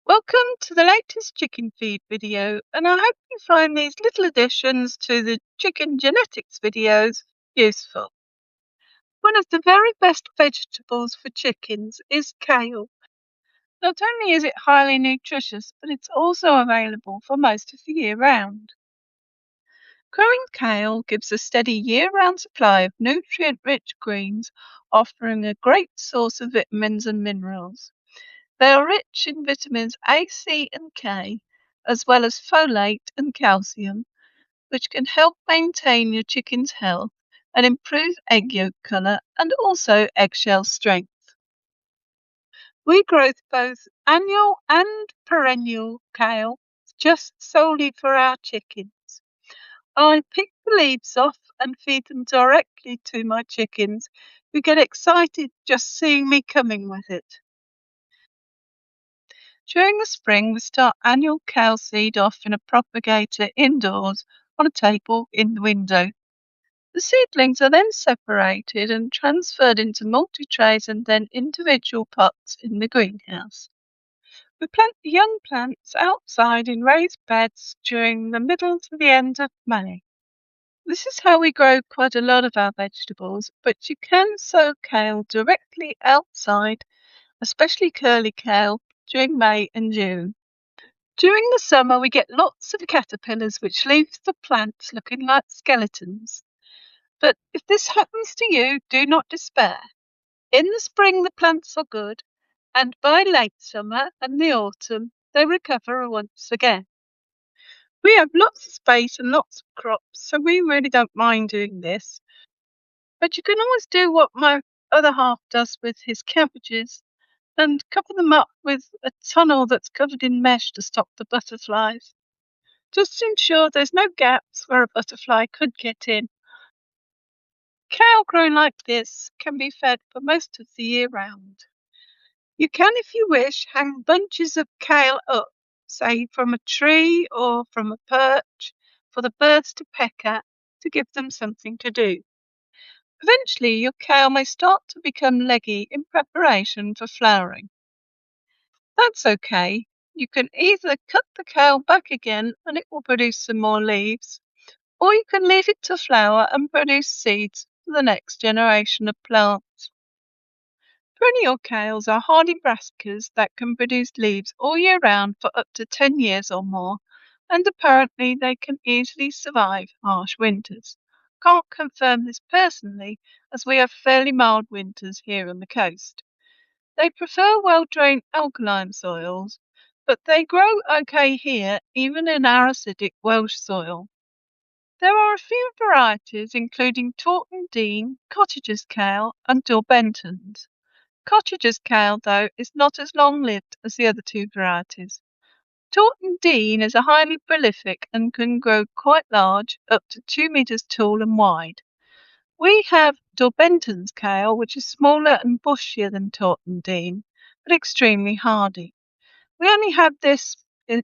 Welcome to the latest chicken feed video, and I hope you find these little additions to the chicken genetics videos useful. One of the very best vegetables for chickens is kale. Not only is it highly nutritious, but it's also available for most of the year round. Growing kale gives a steady year-round supply of nutrient-rich greens, offering a great source of vitamins and minerals. They are rich in vitamins A, C, and K, as well as folate and calcium, which can help maintain your chicken's health and improve egg yolk colour and also eggshell strength. We grow both annual and perennial kale just solely for our chickens. I pick the leaves off and feed them directly to my chickens, who get excited just seeing me coming with it. During the spring, we start annual kale seed off in a propagator indoors on a table in the window. The seedlings are then separated and transferred into multi-trays and then individual pots in the greenhouse. We plant the young plants outside in raised beds during the middle to the end of May. This is how we grow quite a lot of our vegetables, but you can sow kale directly outside, especially curly kale, during May and June. During the summer, we get lots of caterpillars, which leaves the plants looking like skeletons. But if this happens to you, do not despair. In the spring, the plants are good, and by late summer and the autumn, they recover once again. We have lots of space and lots of crops, so we really don't mind doing this. But you can always do what my other half does with his cabbages and cover them up with a tunnel that's covered in mesh to stop the butterflies. Just to ensure there's no gaps where a butterfly could get in. Kale grown like this can be fed for most of the year round. You can, if you wish, hang bunches of kale up, say from a tree or from a perch, for the birds to peck at to give them something to do. Eventually, your kale may start to become leggy in preparation for flowering. That's okay. You can either cut the kale back again and it will produce some more leaves, or you can leave it to flower and produce seeds for the next generation of plants. Perennial kales are hardy brassicas that can produce leaves all year round for up to 10 years or more, and apparently they can easily survive harsh winters. Can't confirm this personally, as we have fairly mild winters here on the coast. They prefer well-drained alkaline soils, but they grow okay here, even in our acidic Welsh soil. There are a few varieties, including Taunton Dean, Cottager's Kale, and Daubenton's. Cottager's Kale, though, is not as long-lived as the other two varieties. Taunton Dean is a highly prolific and can grow quite large, up to 2 meters tall and wide. We have Daubenton's kale, which is smaller and bushier than Taunton Dean, but extremely hardy. We only had this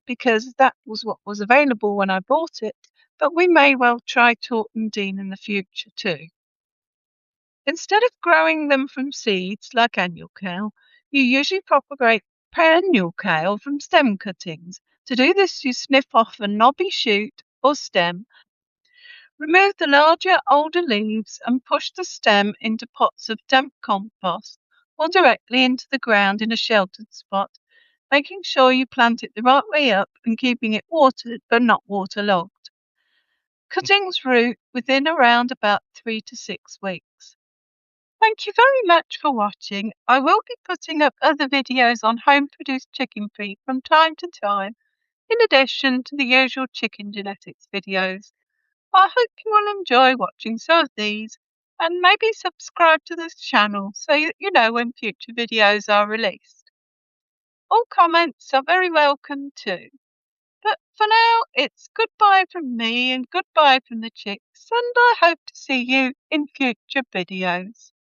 because that was what was available when I bought it, but we may well try Taunton Dean in the future too. Instead of growing them from seeds like annual kale, you usually propagate perennial kale from stem cuttings. To do this, you snip off a knobby shoot or stem. Remove the larger, older leaves and push the stem into pots of damp compost or directly into the ground in a sheltered spot, making sure you plant it the right way up and keeping it watered but not waterlogged. Cuttings root within around about 3 to 6 weeks. Thank you very much for watching. I will be putting up other videos on home-produced chicken feed from time to time, in addition to the usual chicken genetics videos. I hope you will enjoy watching some of these and maybe subscribe to this channel so you know when future videos are released. All comments are very welcome too. But for now, it's goodbye from me and goodbye from the chicks, and I hope to see you in future videos.